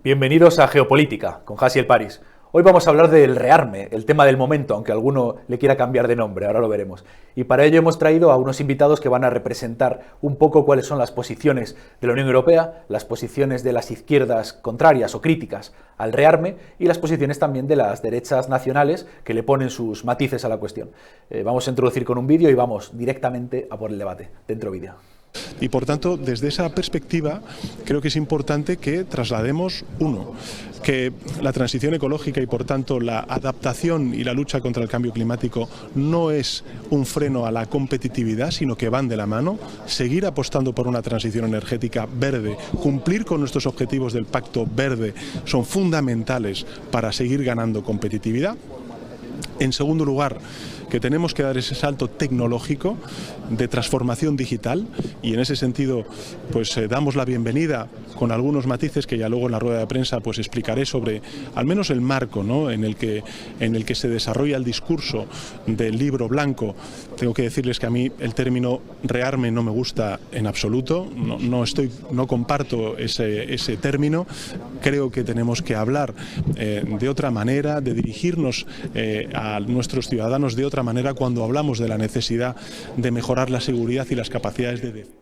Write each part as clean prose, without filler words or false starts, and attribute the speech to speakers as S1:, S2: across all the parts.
S1: Bienvenidos a Geopolítica, con Hasiel Paris. Hoy vamos a hablar del rearme, el tema del momento, aunque alguno le quiera cambiar de nombre, ahora lo veremos. Y para ello hemos traído a unos invitados que van a representar un poco cuáles son las posiciones de la Unión Europea, las posiciones de las izquierdas contrarias o críticas al rearme y las posiciones también de las derechas nacionales que le ponen sus matices a la cuestión. Vamos a introducir con un vídeo y vamos directamente a por el debate. Dentro vídeo.
S2: Y por tanto, desde esa perspectiva, creo que es importante que traslademos, que la transición ecológica y por tanto la adaptación y la lucha contra el cambio climático no es un freno a la competitividad, sino que van de la mano. Seguir apostando por una transición energética verde, cumplir con nuestros objetivos del Pacto Verde son fundamentales para seguir ganando competitividad. En segundo lugar, que tenemos que dar ese salto tecnológico de transformación digital y en ese sentido pues damos la bienvenida con algunos matices que ya luego en la rueda de prensa pues explicaré sobre al menos el marco, ¿no?, en el que se desarrolla el discurso del libro blanco. Tengo que decirles que a mí el término rearme no me gusta en absoluto, no comparto ese término. Creo que tenemos que hablar de otra manera, de dirigirnos a nuestros ciudadanos de otra manera cuando hablamos de la necesidad de mejorar la seguridad y las capacidades de defensa.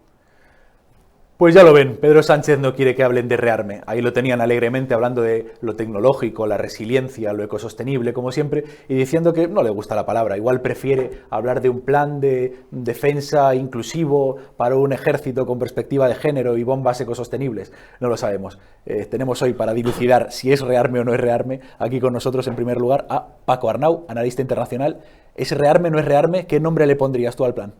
S1: Pues ya lo ven, Pedro Sánchez no quiere que hablen de rearme. Ahí lo tenían alegremente hablando de lo tecnológico, la resiliencia, lo ecosostenible, como siempre, y diciendo que no le gusta la palabra. Igual prefiere hablar de un plan de defensa inclusivo para un ejército con perspectiva de género y bombas ecosostenibles. No lo sabemos. Tenemos hoy para dilucidar si es rearme o no es rearme, aquí con nosotros en primer lugar a Paco Arnau, analista internacional. ¿Es rearme o no es rearme? ¿Qué nombre le pondrías tú al plan?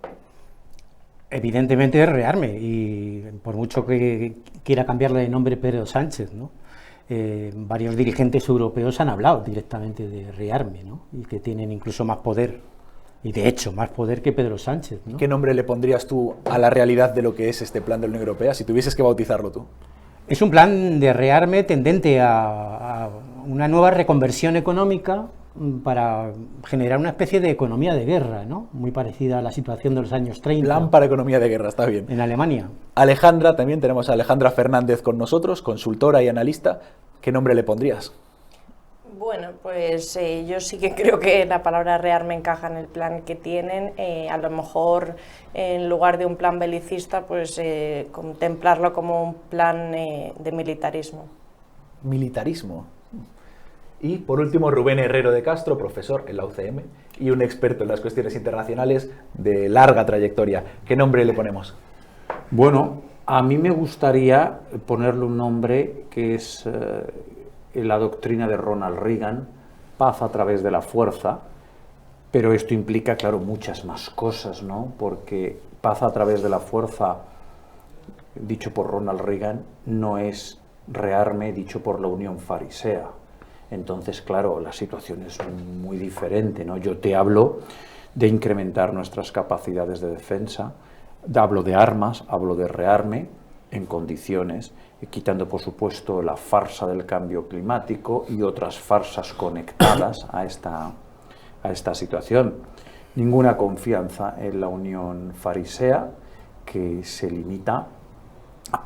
S3: Evidentemente es rearme, y por mucho que quiera cambiarle de nombre Pedro Sánchez, ¿no? Varios dirigentes europeos han hablado directamente de rearme, ¿no? Y que tienen incluso más poder, y de hecho más poder que Pedro Sánchez, ¿no?
S1: ¿Qué nombre le pondrías tú a la realidad de lo que es este plan de la Unión Europea, si tuvieses que bautizarlo tú?
S3: Es un plan de rearme tendente a una nueva reconversión económica para generar una especie de economía de guerra, ¿no? Muy parecida a la situación de los años 30.
S1: Plan para economía de guerra, está bien.
S3: En Alemania.
S1: Alejandra, también tenemos a Alejandra Fernández con nosotros, consultora y analista. ¿Qué nombre le pondrías?
S4: Bueno, pues yo sí que creo que la palabra rearme encaja en el plan que tienen. A lo mejor en lugar de un plan belicista, pues contemplarlo como un plan de militarismo.
S1: Militarismo. Y por último, Rubén Herrero de Castro, profesor en la UCM y un experto en las cuestiones internacionales de larga trayectoria. ¿Qué nombre le ponemos?
S5: Bueno, a mí me gustaría ponerle un nombre que es la doctrina de Ronald Reagan, paz a través de la fuerza, pero esto implica, claro, muchas más cosas, ¿no? Porque paz a través de la fuerza, dicho por Ronald Reagan, no es rearme dicho por la Unión Farisea. Entonces, claro, la situación es muy diferente, ¿no? Yo te hablo de incrementar nuestras capacidades de defensa, hablo de armas, hablo de rearme en condiciones, quitando, por supuesto, la farsa del cambio climático y otras farsas conectadas a esta situación. Ninguna confianza en la Unión Farisea, que se limita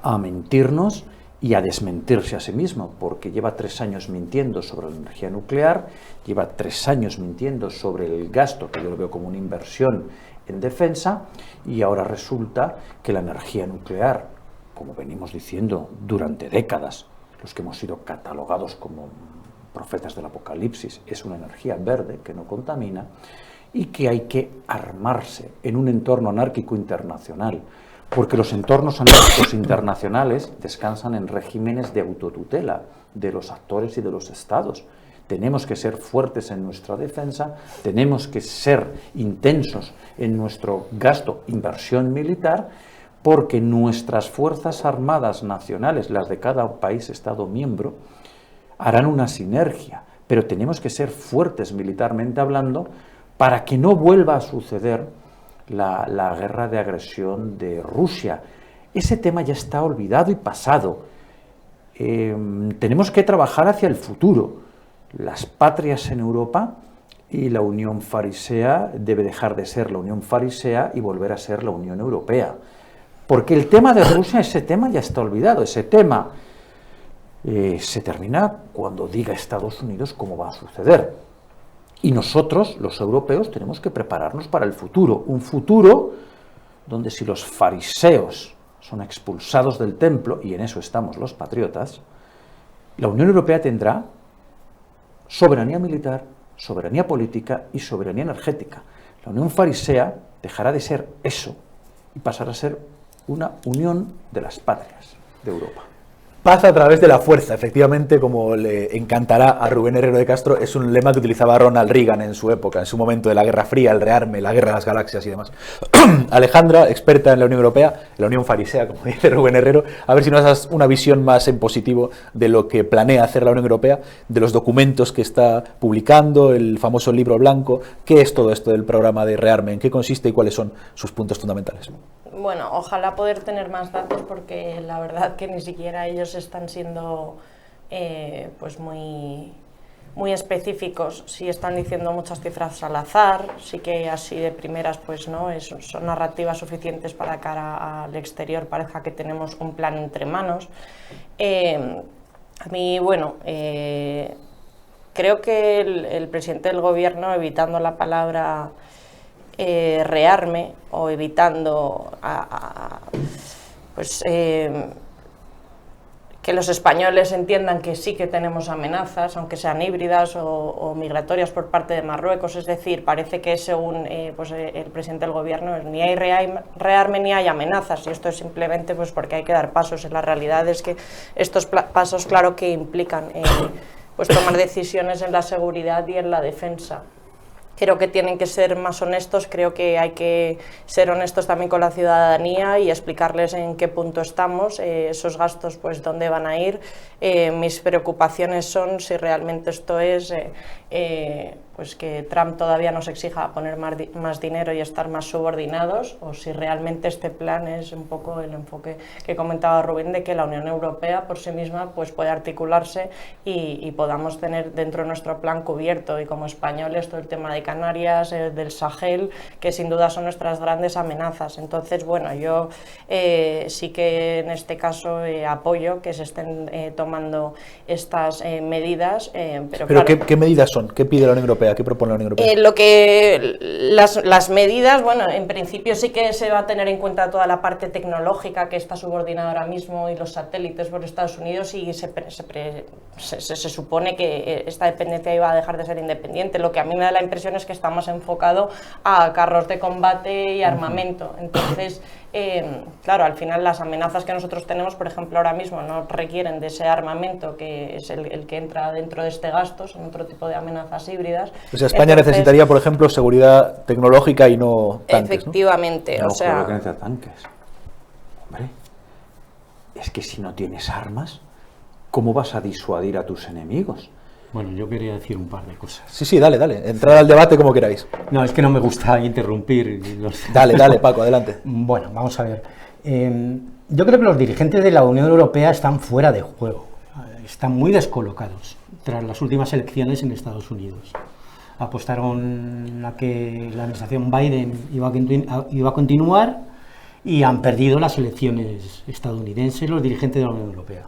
S5: a mentirnos y a desmentirse a sí mismo, porque lleva 3 años mintiendo sobre la energía nuclear, lleva 3 años mintiendo sobre el gasto, que yo lo veo como una inversión en defensa, y ahora resulta que la energía nuclear, como venimos diciendo durante décadas, los que hemos sido catalogados como profetas del apocalipsis, es una energía verde que no contamina, y que hay que armarse en un entorno anárquico internacional, porque los entornos anárquicos internacionales descansan en regímenes de autotutela de los actores y de los estados. Tenemos que ser fuertes en nuestra defensa, tenemos que ser intensos en nuestro gasto, inversión militar, porque nuestras fuerzas armadas nacionales, las de cada país estado miembro, harán una sinergia, pero tenemos que ser fuertes militarmente hablando para que no vuelva a suceder la guerra de agresión de Rusia. Ese tema ya está olvidado y pasado. Tenemos que trabajar hacia el futuro. Las patrias en Europa y la Unión Farisea debe dejar de ser la Unión Farisea y volver a ser la Unión Europea. Porque el tema de Rusia, ese tema ya está olvidado. Ese tema se termina cuando diga Estados Unidos cómo va a suceder. Y nosotros, los europeos, tenemos que prepararnos para el futuro. Un futuro donde si los fariseos son expulsados del templo, y en eso estamos los patriotas, la Unión Europea tendrá soberanía militar, soberanía política y soberanía energética. La Unión Farisea dejará de ser eso y pasará a ser una unión de las patrias de Europa.
S1: Paz a través de la fuerza, efectivamente, como le encantará a Rubén Herrero de Castro, es un lema que utilizaba Ronald Reagan en su época, en su momento de la Guerra Fría, el rearme, la guerra de las galaxias y demás. Alejandra, experta en la Unión Europea, en la Unión Farisea, como dice Rubén Herrero, a ver si nos das una visión más en positivo de lo que planea hacer la Unión Europea, de los documentos que está publicando, el famoso libro blanco. ¿Qué es todo esto del programa de rearme? ¿En qué consiste y cuáles son sus puntos fundamentales?
S4: Bueno, ojalá poder tener más datos, porque la verdad que ni siquiera ellos están siendo pues muy específicos. Sí están diciendo muchas cifras al azar, sí que así de primeras pues no son narrativas suficientes para cara al exterior parezca que tenemos un plan entre manos. A mí, bueno, creo que el presidente del gobierno, evitando la palabra rearme o evitando que los españoles entiendan que sí que tenemos amenazas, aunque sean híbridas o migratorias por parte de Marruecos. Es decir, parece que según el presidente del gobierno ni hay rearme ni hay amenazas, y esto es simplemente pues porque hay que dar pasos. En la realidad es que estos pasos, claro que implican pues tomar decisiones en la seguridad y en la defensa. Creo que tienen que ser más honestos, creo que hay que ser honestos también con la ciudadanía y explicarles en qué punto estamos, esos gastos pues dónde van a ir. Mis preocupaciones son si realmente esto es pues que Trump todavía nos exija poner más dinero y estar más subordinados, o si realmente este plan es un poco el enfoque que comentaba Rubén, de que la Unión Europea por sí misma pues puede articularse y podamos tener dentro de nuestro plan cubierto, y como españoles todo el tema de Canarias, del Sahel, que sin duda son nuestras grandes amenazas. Entonces, bueno, yo sí que en este caso apoyo que se estén tomando estas medidas. Pero claro,
S1: ¿qué medidas son? ¿Qué pide la Unión Europea? ¿Qué propone la Unión Europea?
S4: Las medidas, bueno, en principio sí que se va a tener en cuenta toda la parte tecnológica que está subordinada ahora mismo y los satélites por Estados Unidos, y se supone que esta dependencia iba a dejar de ser independiente. Lo que a mí me da la impresión es que está más enfocado a carros de combate y armamento. Entonces, claro, al final las amenazas que nosotros tenemos, por ejemplo, ahora mismo no requieren de ese armamento que es el que entra dentro de este gasto, son otro tipo de amenazas híbridas.
S1: O sea, España necesitaría, por ejemplo, seguridad tecnológica y no tanques,
S4: efectivamente,
S5: ¿no?
S4: o sea...
S5: Creo que necesita tanques. Hombre, es que si no tienes armas, ¿cómo vas a disuadir a tus enemigos?
S3: Bueno, yo quería decir un par de cosas.
S1: Sí, dale. Entrad al debate como queráis.
S3: No, es que no me gusta interrumpir.
S1: Dale, Paco, adelante.
S3: Bueno, vamos a ver. Yo creo que los dirigentes de la Unión Europea están fuera de juego. Están muy descolocados tras las últimas elecciones en Estados Unidos. Apostaron a que la administración Biden iba a continuar y han perdido las elecciones estadounidenses los dirigentes de la Unión Europea.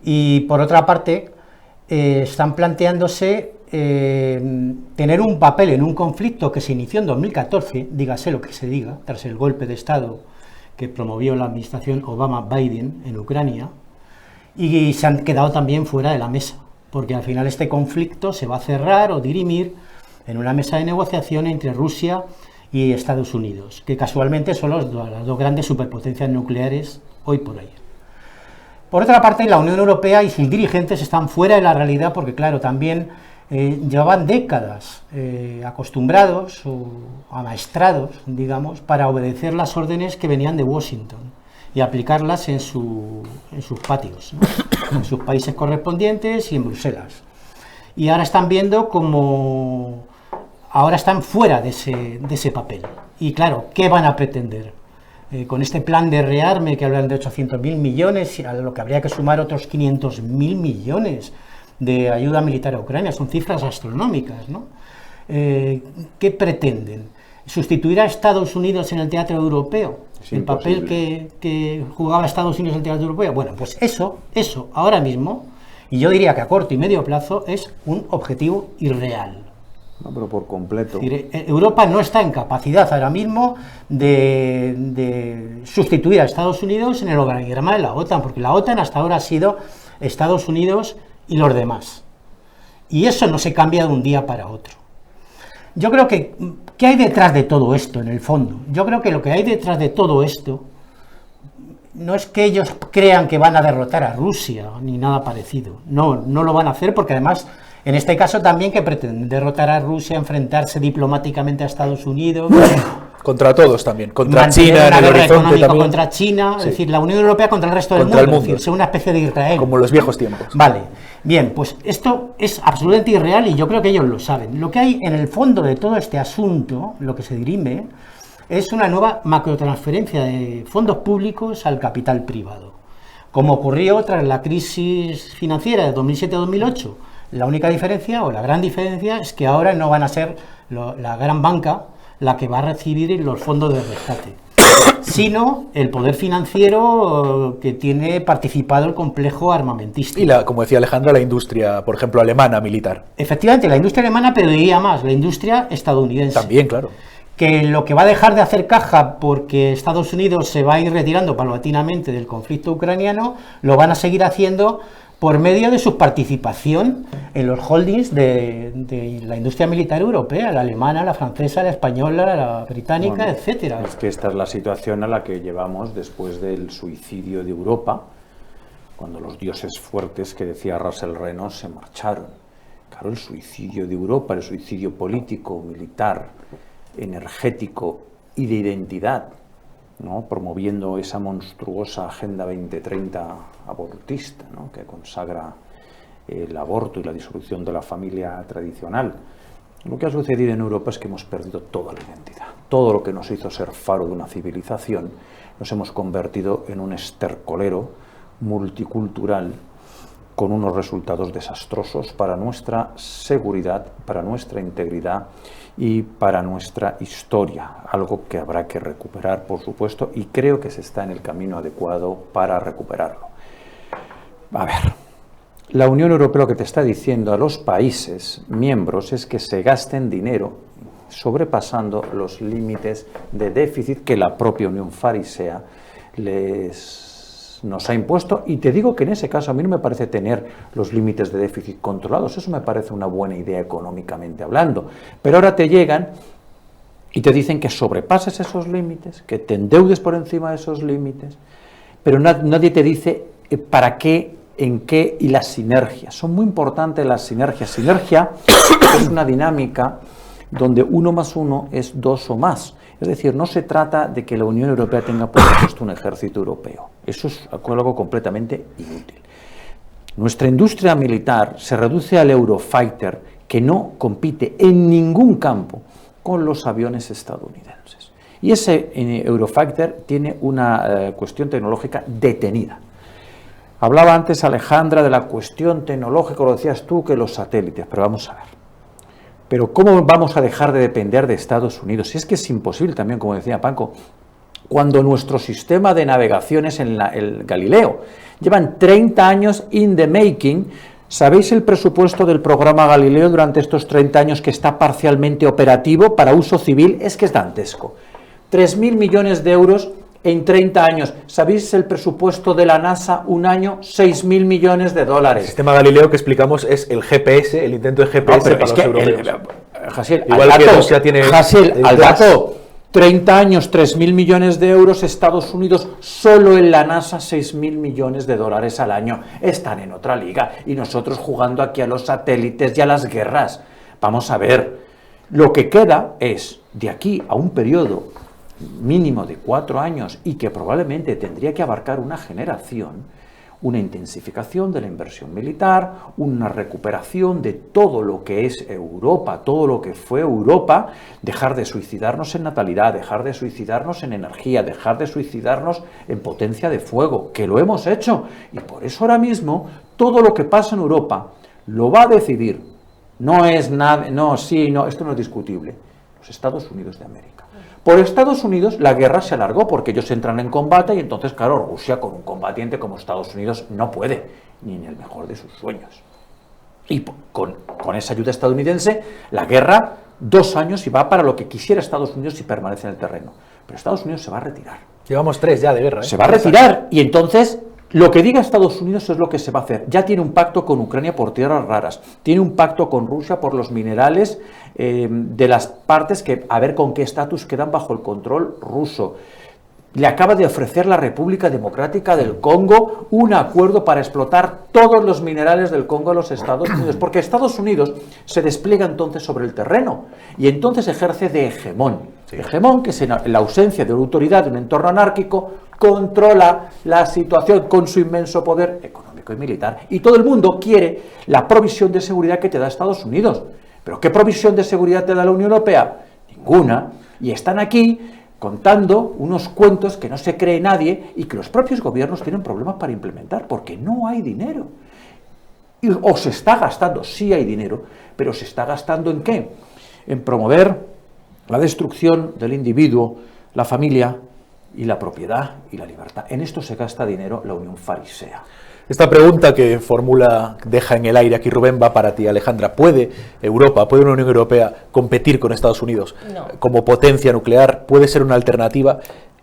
S3: Y por otra parte, están planteándose tener un papel en un conflicto que se inició en 2014, dígase lo que se diga, tras el golpe de Estado que promovió la administración Obama-Biden en Ucrania, y se han quedado también fuera de la mesa, porque al final este conflicto se va a cerrar o dirimir en una mesa de negociación entre Rusia y Estados Unidos, que casualmente son las dos grandes superpotencias nucleares hoy por hoy. Por otra parte, la Unión Europea y sus dirigentes están fuera de la realidad porque, claro, también llevaban décadas acostumbrados o amaestrados, digamos, para obedecer las órdenes que venían de Washington y aplicarlas en sus patios, ¿no? En sus países correspondientes y en Bruselas. Y ahora están viendo como... Ahora están fuera de ese papel. Y claro, ¿qué van a pretender? Con este plan de rearme que hablan de 800.000 millones, a lo que habría que sumar otros 500.000 millones de ayuda militar a Ucrania, son cifras astronómicas, ¿no? ¿Qué pretenden? ¿Sustituir a Estados Unidos en el teatro europeo? ¿El papel que jugaba Estados Unidos en el teatro europeo? Bueno, pues eso ahora mismo Y yo diría que a corto y medio plazo es un objetivo irreal.
S5: No, pero por completo.
S3: Es decir, Europa no está en capacidad ahora mismo de sustituir a Estados Unidos en el organigrama de la OTAN, porque la OTAN hasta ahora ha sido Estados Unidos y los demás. Y eso no se cambia de un día para otro. Yo creo que, ¿qué hay detrás de todo esto, en el fondo? Yo creo que lo que hay detrás de todo esto no es que ellos crean que van a derrotar a Rusia, ni nada parecido. No lo van a hacer, porque además, en este caso también, que pretenden derrotar a Rusia, enfrentarse diplomáticamente a Estados Unidos...
S1: Contra todos también, contra
S3: mantener
S1: China,
S3: una
S1: en el
S3: guerra
S1: horizonte
S3: económica
S1: también.
S3: contra China,
S1: Sí.
S3: es decir, la Unión Europea contra el resto del
S1: Contra
S3: mundo,
S1: el
S3: es decir,
S1: mundo.
S3: ser una especie de Israel.
S1: Como en los viejos tiempos.
S3: Vale, bien, pues esto es absolutamente irreal y yo creo que ellos lo saben. Lo que hay en el fondo de todo este asunto, lo que se dirime, es una nueva macrotransferencia de fondos públicos al capital privado. Como ocurrió tras la crisis financiera de 2007-2008. La única diferencia, o la gran diferencia, es que ahora no van a ser la gran banca la que va a recibir los fondos de rescate, sino el poder financiero que tiene participado el complejo armamentista.
S1: Y como decía Alejandra, la industria, por ejemplo, alemana, militar.
S3: Efectivamente, la industria alemana, pero diría más, la industria estadounidense.
S1: También, claro.
S3: Que lo que va a dejar de hacer caja porque Estados Unidos se va a ir retirando paulatinamente del conflicto ucraniano, lo van a seguir haciendo por medio de su participación en los holdings de la industria militar europea, la alemana, la francesa, la española, la británica,
S5: Bueno,
S3: etcétera.
S5: Es que esta es la situación a la que llevamos después del suicidio de Europa, cuando los dioses fuertes que decía Russell Reynolds se marcharon. Claro, el suicidio de Europa, el suicidio político, militar, energético y de identidad, ¿no? Promoviendo esa monstruosa Agenda 2030 abortista, ¿no? Que consagra el aborto y la disolución de la familia tradicional. Lo que ha sucedido en Europa es que hemos perdido toda la identidad. Todo lo que nos hizo ser faro de una civilización nos hemos convertido en un estercolero multicultural con unos resultados desastrosos para nuestra seguridad, para nuestra integridad y para nuestra historia, algo que habrá que recuperar, por supuesto, y creo que se está en el camino adecuado para recuperarlo. A ver, la Unión Europea lo que te está diciendo a los países miembros es que se gasten dinero sobrepasando los límites de déficit que la propia Unión Farisea nos ha impuesto, y te digo que en ese caso a mí no me parece tener los límites de déficit controlados, eso me parece una buena idea económicamente hablando, pero ahora te llegan y te dicen que sobrepases esos límites, que te endeudes por encima de esos límites, pero nadie te dice para qué, en qué, y las sinergias. Son muy importantes las sinergias. Sinergia es una dinámica donde 1 más 1 es 2 o más. Es decir, no se trata de que la Unión Europea tenga por supuesto un ejército europeo. Eso es algo completamente inútil. Nuestra industria militar se reduce al Eurofighter, que no compite en ningún campo con los aviones estadounidenses. Y ese Eurofighter tiene una cuestión tecnológica detenida. Hablaba antes Alejandra de la cuestión tecnológica, lo decías tú, que los satélites, pero vamos a ver. Pero ¿cómo vamos a dejar de depender de Estados Unidos? Si es que es imposible también, como decía Paco, cuando nuestro sistema de navegación es el Galileo. Llevan 30 años in the making. ¿Sabéis el presupuesto del programa Galileo durante estos 30 años que está parcialmente operativo para uso civil? Es que es dantesco. 3.000 millones de euros en 30 años. ¿Sabéis el presupuesto de la NASA un año? 6.000 millones de dólares.
S1: El sistema Galileo que explicamos es el GPS, el intento de GPS para los europeos.
S5: Jasiel,
S1: igual que Rusia tiene...
S5: Jasiel, al dato, 30 años, 3.000 millones de euros, Estados Unidos, solo en la NASA 6.000 millones de dólares al año. Están en otra liga y nosotros jugando aquí a los satélites y a las guerras. Vamos a ver, lo que queda es, de aquí a un periodo mínimo de 4 años y que probablemente tendría que abarcar una generación, una intensificación de la inversión militar, una recuperación de todo lo que es Europa, todo lo que fue Europa, dejar de suicidarnos en natalidad, dejar de suicidarnos en energía, dejar de suicidarnos en potencia de fuego, que lo hemos hecho, y por eso ahora mismo todo lo que pasa en Europa lo va a decidir, no es nada, no, sí, no, esto no es discutible, los Estados Unidos de América. Por Estados Unidos la guerra se alargó porque ellos entran en combate y entonces, claro, Rusia con un combatiente como Estados Unidos no puede. ni en el mejor de sus sueños. Y con esa ayuda estadounidense, la guerra, 2 años y va para lo que quisiera Estados Unidos si permanece en el terreno. Pero Estados Unidos se va a retirar.
S1: Llevamos 3 ya de guerra.
S5: Se va a retirar y entonces lo que diga Estados Unidos es lo que se va a hacer. Ya tiene un pacto con Ucrania por tierras raras, tiene un pacto con Rusia por los minerales de las partes que a ver con qué estatus quedan bajo el control ruso. Le acaba de ofrecer la República Democrática del Congo un acuerdo para explotar todos los minerales del Congo a los Estados Unidos, porque Estados Unidos se despliega entonces sobre el terreno y entonces ejerce de hegemón. Sí. Hegemón, que es en la ausencia de una autoridad de un entorno anárquico, controla la situación con su inmenso poder económico y militar. Y todo el mundo quiere la provisión de seguridad que te da Estados Unidos. ¿Pero qué provisión de seguridad te da la Unión Europea? Ninguna. Y están aquí contando unos cuentos que no se cree nadie y que los propios gobiernos tienen problemas para implementar, porque no hay dinero. O se está gastando, sí hay dinero, pero ¿se está gastando en qué? En promover la destrucción del individuo, la familia y la propiedad y la libertad. En esto se gasta dinero la Unión Farisea.
S1: Esta pregunta que deja en el aire aquí Rubén va para ti, Alejandra. ¿Puede Europa, puede una Unión Europea competir con Estados Unidos como potencia nuclear? ¿Puede ser una alternativa?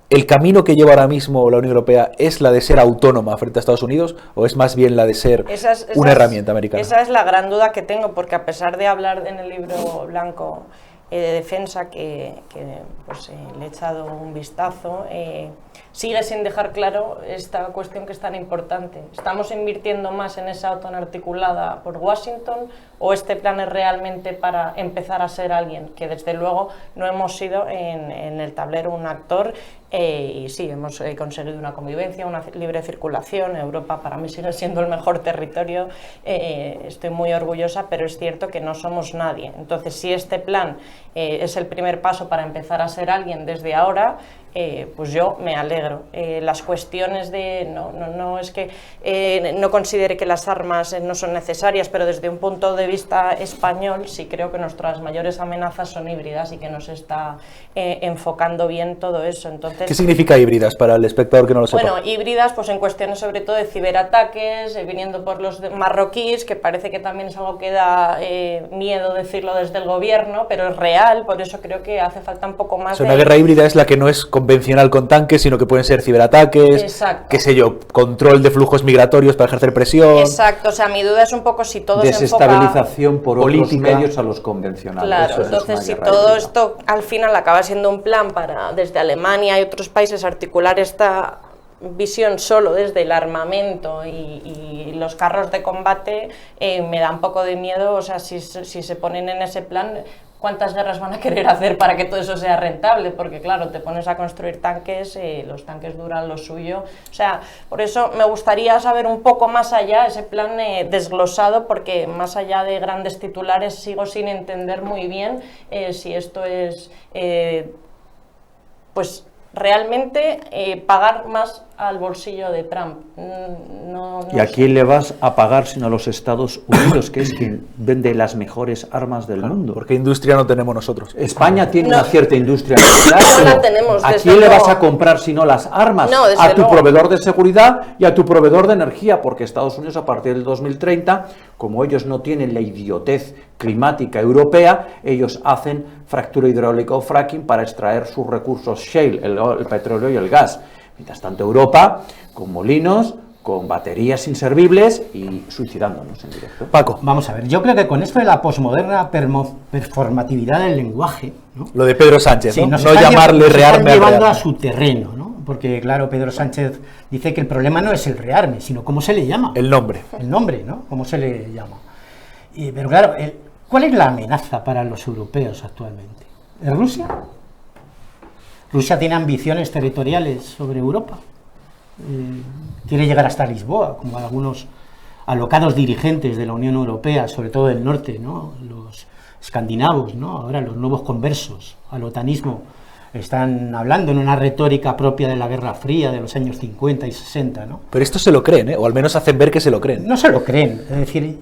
S1: ¿El camino que lleva ahora mismo la Unión Europea es la de ser autónoma frente a Estados Unidos o es más bien la de ser una herramienta americana?
S4: Esa es la gran duda que tengo, porque a pesar de hablar en el libro blanco de defensa, que pues, le he echado un vistazo, sigue sin dejar claro esta cuestión que es tan importante. ¿Estamos invirtiendo más en esa OTAN articulada por Washington o este plan es realmente para empezar a ser alguien? Que desde luego no hemos sido en el tablero un actor y sí, hemos conseguido una convivencia, una libre circulación. Europa para mí sigue siendo el mejor territorio, estoy muy orgullosa, pero es cierto que no somos nadie. Entonces, si este plan es el primer paso para empezar a ser alguien desde ahora, pues yo me alegro. Las cuestiones de... No es que no considere que las armas no son necesarias, pero desde un punto de vista español sí creo que nuestras mayores amenazas son híbridas y que nos está enfocando bien todo eso. Entonces,
S1: ¿qué significa híbridas para el espectador que no lo sepa?
S4: Bueno, híbridas pues en cuestiones sobre todo de ciberataques, viniendo por los marroquíes, que parece que también es algo que da miedo decirlo desde el gobierno, pero es real, por eso creo que hace falta un poco más
S1: una guerra híbrida es la que no es convencional con tanques, sino que pueden ser ciberataques,
S4: exacto,
S1: qué sé yo, control de flujos migratorios para ejercer presión.
S4: Exacto, o sea, mi duda es un poco si todo
S5: desestabilización por
S1: política,
S5: otros medios a los convencionales.
S4: Claro, entonces si todo esto al final acaba siendo un plan para desde Alemania y otros países articular esta visión solo desde el armamento y los carros de combate, me da un poco de miedo. O sea, si se ponen en ese plan, ¿cuántas guerras van a querer hacer para que todo eso sea rentable? Porque claro, te pones a construir tanques, los tanques duran lo suyo. O sea, por eso me gustaría saber un poco más allá, ese plan desglosado, porque más allá de grandes titulares sigo sin entender muy bien si esto es pues realmente pagar más al bolsillo de Trump.
S5: ¿Y a quién le vas a pagar sino a los Estados Unidos, que es quien vende las mejores armas del mundo?
S1: Porque industria no tenemos nosotros.
S5: España tiene una cierta industria militar.
S4: No la tenemos.
S5: ¿A quién le vas a comprar si no las armas?
S4: No,
S5: a tu
S4: luego.
S5: Proveedor de seguridad y a tu proveedor de energía, porque Estados Unidos a partir del 2030, como ellos no tienen la idiotez climática europea, ellos hacen fractura hidráulica o fracking para extraer sus recursos shale, el petróleo y el gas. Mientras tanto, Europa, con molinos, con baterías inservibles y suicidándonos en directo.
S1: Paco.
S3: Vamos a ver, yo creo que con esto de la posmoderna performatividad del lenguaje, ¿no?
S1: Lo de Pedro Sánchez,
S3: Sí,
S1: ¿no?
S3: nos
S1: No
S3: están
S1: llamarle rearme al
S3: llevando
S1: rearme.
S3: a su terreno, ¿no? Porque, claro, Pedro Sánchez dice que el problema no es el rearme, sino cómo se le llama.
S1: El nombre.
S3: El nombre, ¿no? Cómo se le llama. Pero claro, ¿cuál es la amenaza para los europeos actualmente? ¿Es Rusia? Rusia tiene ambiciones territoriales sobre Europa. Quiere llegar hasta Lisboa, como algunos alocados dirigentes de la Unión Europea, sobre todo del norte, ¿no? Los escandinavos, ¿no? Ahora los nuevos conversos al otanismo están hablando en una retórica propia de la Guerra Fría de los años 50 y 60, ¿no?
S1: Pero esto se lo creen, ¿eh? O al menos hacen ver que se lo creen.
S3: No se lo creen, es decir,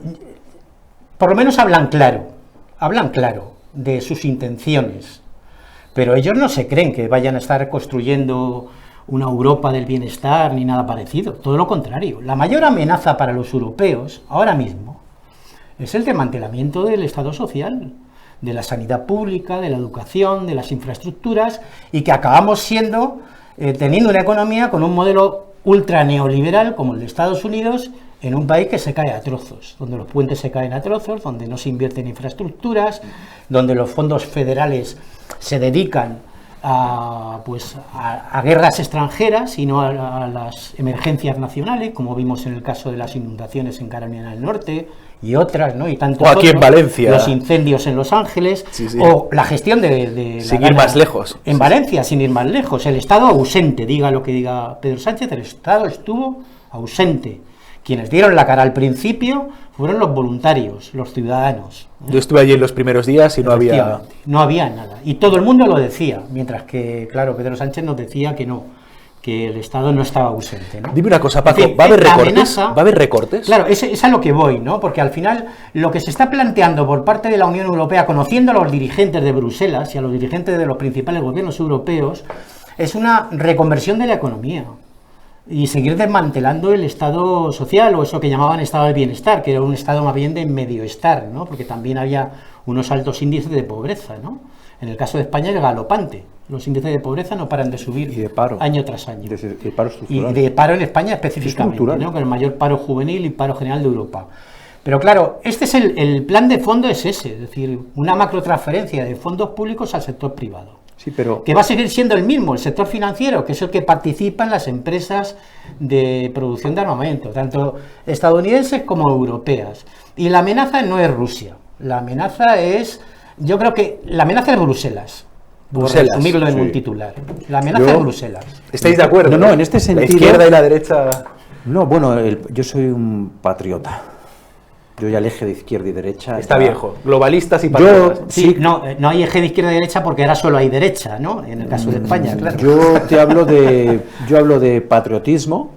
S3: por lo menos hablan claro de sus intenciones, pero ellos no se creen que vayan a estar construyendo una Europa del bienestar ni nada parecido, todo lo contrario. La mayor amenaza para los europeos ahora mismo es el desmantelamiento del Estado social, de la sanidad pública, de la educación, de las infraestructuras, y que acabamos siendo, teniendo una economía con un modelo ultra neoliberal como el de Estados Unidos, en un país que se cae a trozos, donde los puentes se caen a trozos, donde no se invierte en infraestructuras, donde los fondos federales se dedican a guerras extranjeras y no a las emergencias nacionales, como vimos en el caso de las inundaciones en Carolina del Norte y otras, ¿no? Y tantos
S1: o aquí
S3: otros,
S1: en Valencia,
S3: los incendios en Los Ángeles,
S1: sí.
S3: o la gestión de
S1: sin
S3: la
S1: ir más lejos.
S3: en Valencia, sin ir más lejos, el Estado ausente, diga lo que diga Pedro Sánchez, el Estado estuvo ausente. Quienes dieron la cara al principio fueron los voluntarios, los ciudadanos.
S1: Yo estuve allí en los primeros días y no había
S3: nada. Y todo el mundo lo decía, mientras que, claro, Pedro Sánchez nos decía que no, que el Estado no estaba ausente, ¿no?
S1: Dime una cosa, Paco,
S3: Es decir,
S1: ¿va a haber
S3: la
S1: recortes?
S3: amenaza,
S1: ¿Va a haber recortes?
S3: Claro, es a lo que voy, ¿no? Porque al final lo que se está planteando por parte de la Unión Europea, conociendo a los dirigentes de Bruselas y a los dirigentes de los principales gobiernos europeos, es una reconversión de la economía y seguir desmantelando el Estado social, o eso que llamaban Estado de bienestar, que era un Estado más bien de medioestar, ¿no? Porque también había unos altos índices de pobreza, ¿no? En el caso de España es galopante. Los índices de pobreza no paran de subir
S5: Y de paro.
S3: año tras año.
S5: De paro estructural.
S3: Y de paro en España específicamente,
S5: Estructural.
S3: ¿no? Con el mayor paro juvenil y paro general de Europa. Pero claro, este es el plan de fondo es ese, es decir, una macrotransferencia de fondos públicos al sector privado.
S5: Sí, pero
S3: Que va a seguir siendo el mismo, el sector financiero, que es el que participa en las empresas de producción de armamento, tanto estadounidenses como europeas. Y la amenaza no es Rusia, la amenaza es, yo creo que la amenaza es Bruselas. Por resumirlo en un titular. La amenaza es Bruselas.
S1: ¿Estáis de acuerdo?
S5: No, en este sentido.
S1: La izquierda y la derecha.
S5: No, bueno, yo soy un patriota. Yo ya el eje de izquierda y derecha.
S1: Está viejo. Globalistas y
S5: Yo,
S1: patriotas.
S3: Sí, no hay eje de izquierda y derecha porque ahora solo hay derecha, ¿no? En el caso de España, claro.
S5: Yo hablo de patriotismo,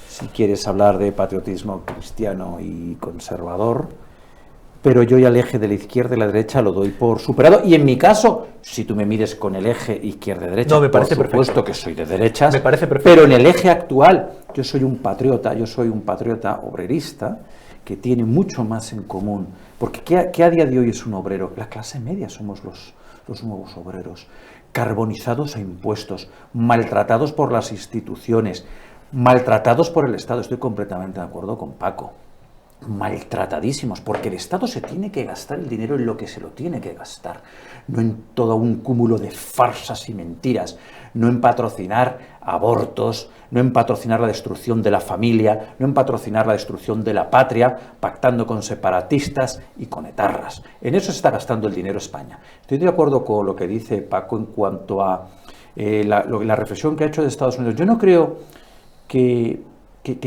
S5: si quieres hablar de patriotismo cristiano y conservador, pero yo ya el eje de la izquierda y la derecha lo doy por superado. Y en mi caso, si tú me mides con el eje izquierda-derecha,
S1: No, me parece
S5: por supuesto
S1: perfecto.
S5: que soy de derechas,
S1: Me parece perfecto.
S5: pero en el eje actual yo soy un patriota obrerista, que tiene mucho más en común, porque ¿qué a día de hoy es un obrero? La clase media somos los nuevos obreros, carbonizados a impuestos, maltratados por las instituciones, maltratados por el Estado. Estoy completamente de acuerdo con Paco. Maltratadísimos, porque el Estado se tiene que gastar el dinero en lo que se lo tiene que gastar, no en todo un cúmulo de farsas y mentiras, no en patrocinar abortos, no en patrocinar la destrucción de la familia, no en patrocinar la destrucción de la patria, pactando con separatistas y con etarras. En eso se está gastando el dinero España. Estoy de acuerdo con lo que dice Paco en cuanto a la reflexión que ha hecho de Estados Unidos. Yo no creo que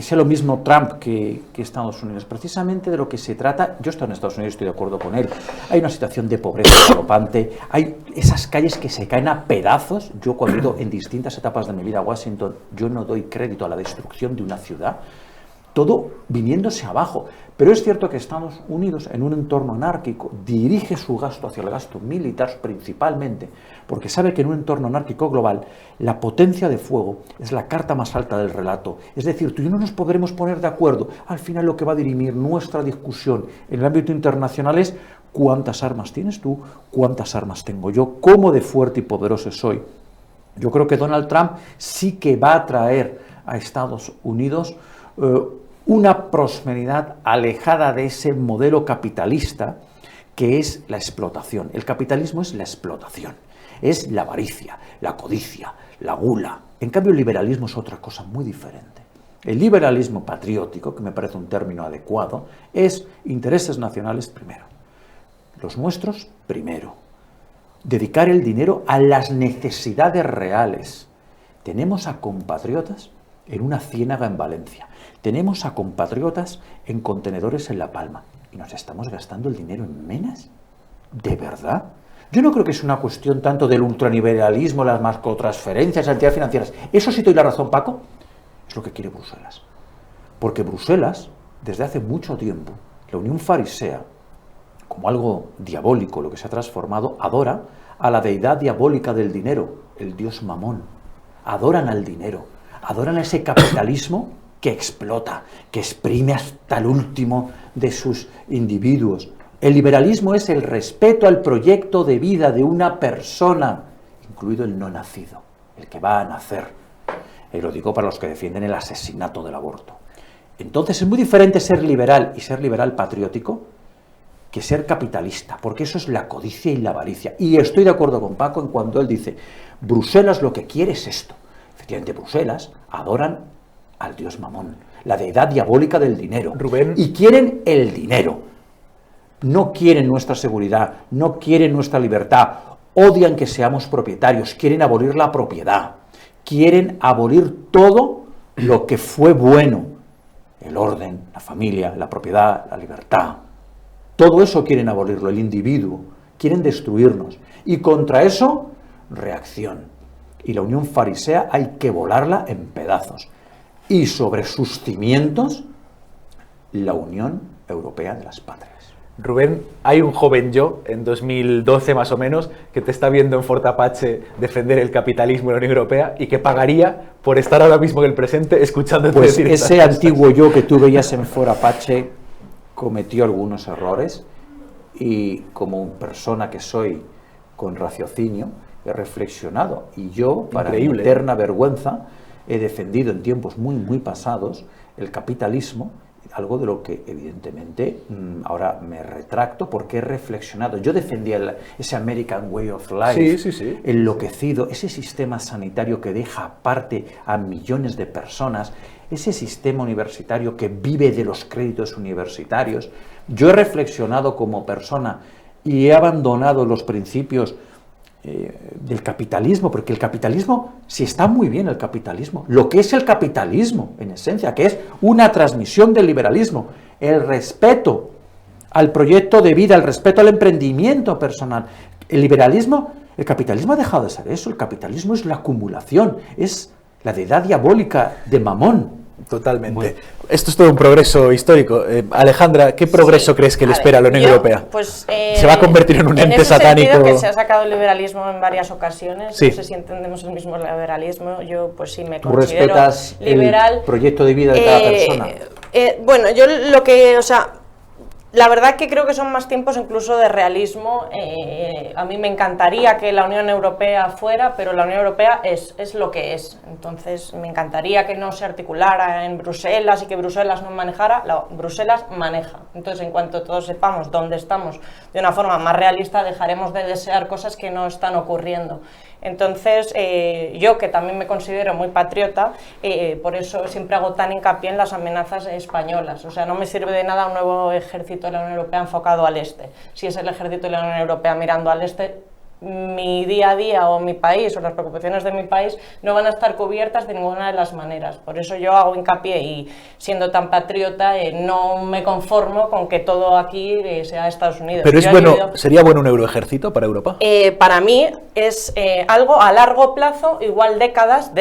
S5: sea lo mismo Trump que Estados Unidos. Precisamente de lo que se trata, yo estoy en Estados Unidos, estoy de acuerdo con él, hay una situación de pobreza galopante, hay esas calles que se caen a pedazos. Yo cuando he ido en distintas etapas de mi vida a Washington, yo no doy crédito a la destrucción de una ciudad, todo viniéndose abajo. Pero es cierto que Estados Unidos, en un entorno anárquico, dirige su gasto hacia el gasto militar principalmente, porque sabe que en un entorno anárquico global, la potencia de fuego es la carta más alta del relato. Es decir, tú y yo no nos podremos poner de acuerdo. Al final lo que va a dirimir nuestra discusión en el ámbito internacional es cuántas armas tienes tú, cuántas armas tengo yo, cómo de fuerte y poderoso soy. Yo creo que Donald Trump sí que va a traer a Estados Unidos una prosperidad alejada de ese modelo capitalista que es la explotación. El capitalismo es la explotación, es la avaricia, la codicia, la gula. En cambio, el liberalismo es otra cosa muy diferente. El liberalismo patriótico, que me parece un término adecuado, es intereses nacionales primero, los nuestros primero, dedicar el dinero a las necesidades reales. Tenemos a compatriotas en una ciénaga en Valencia, tenemos a compatriotas en contenedores en La Palma y nos estamos gastando el dinero en menas. ¿De verdad? Yo no creo que es una cuestión tanto del ultranivelismo, las macrotransferencias, las entidades financieras. Eso sí te doy la razón, Paco, es lo que quiere Bruselas. Porque Bruselas, desde hace mucho tiempo, la Unión Farisea, como algo diabólico, lo que se ha transformado, adora a la deidad diabólica del dinero, el dios Mamón. adoran al dinero, adoran ese capitalismo que explota, que exprime hasta el último de sus individuos. El liberalismo es el respeto al proyecto de vida de una persona, incluido el no nacido, el que va a nacer. Y lo digo para los que defienden el asesinato del aborto. Entonces es muy diferente ser liberal y ser liberal patriótico que ser capitalista, porque eso es la codicia y la avaricia. Y estoy de acuerdo con Paco en cuando él dice, Bruselas lo que quiere es esto. Efectivamente, Bruselas adoran al dios Mamón, la deidad diabólica del dinero.
S1: Rubén.
S5: Y quieren el dinero. No quieren nuestra seguridad, no quieren nuestra libertad, odian que seamos propietarios, quieren abolir la propiedad, quieren abolir todo lo que fue bueno, el orden, la familia, la propiedad, la libertad. Todo eso quieren abolirlo, el individuo, quieren destruirnos. Y contra eso, reacción. Y la unión farisea hay que volarla en pedazos. Y sobre sus cimientos, la Unión Europea de las Patrias.
S1: Rubén, hay un joven yo, en 2012 más o menos, que te está viendo en Fort Apache defender el capitalismo en la Unión Europea y que pagaría por estar ahora mismo en el presente escuchándote
S5: pues
S1: decir
S5: ese antiguo yo que tú veías en Fort Apache cometió algunos errores y como persona que soy con raciocinio he reflexionado y yo, para mi eterna vergüenza, he defendido en tiempos muy pasados el capitalismo, algo de lo que evidentemente ahora me retracto porque he reflexionado. Yo defendía ese American Way of Life, enloquecido, ese sistema sanitario que deja aparte a millones de personas, ese sistema universitario que vive de los créditos universitarios. Yo he reflexionado como persona y he abandonado los principios del capitalismo, porque el capitalismo, si está muy bien el capitalismo, lo que es el capitalismo, en esencia, que es una transmisión del liberalismo, el respeto al proyecto de vida, el respeto al emprendimiento personal. El liberalismo, el capitalismo ha dejado de ser eso, el capitalismo es la acumulación, es la deidad diabólica de Mamón.
S1: Totalmente. Bueno. Esto es todo un progreso histórico. Alejandra, ¿qué progreso crees que le espera a la Unión Europea?
S4: Pues,
S1: ¿se va a convertir en un ente satánico?
S4: Que se ha sacado el liberalismo en varias ocasiones. No sé si entendemos el mismo liberalismo. Yo, pues sí, me considero liberal.
S5: El proyecto de vida de cada persona.
S4: Bueno, yo lo que, la verdad que creo que son más tiempos incluso de realismo. A mí me encantaría que la Unión Europea fuera, pero la Unión Europea es lo que es. Entonces me encantaría que no se articulara en Bruselas y que Bruselas no manejara. Bruselas maneja. Entonces en cuanto todos sepamos dónde estamos de una forma más realista, dejaremos de desear cosas que no están ocurriendo. Entonces, yo que también me considero muy patriota, por eso siempre hago tan hincapié en las amenazas españolas. O sea, no me sirve de nada un nuevo ejército de la Unión Europea enfocado al este. Si es el ejército de la Unión Europea mirando al este, mi día a día o mi país o las preocupaciones de mi país no van a estar cubiertas de ninguna de las maneras. Por eso yo hago hincapié y siendo tan patriota no me conformo con que todo aquí sea Estados Unidos.
S1: Pero es bueno, ¿sería bueno un euroejército para Europa?
S4: Para mí es algo a largo plazo, igual décadas,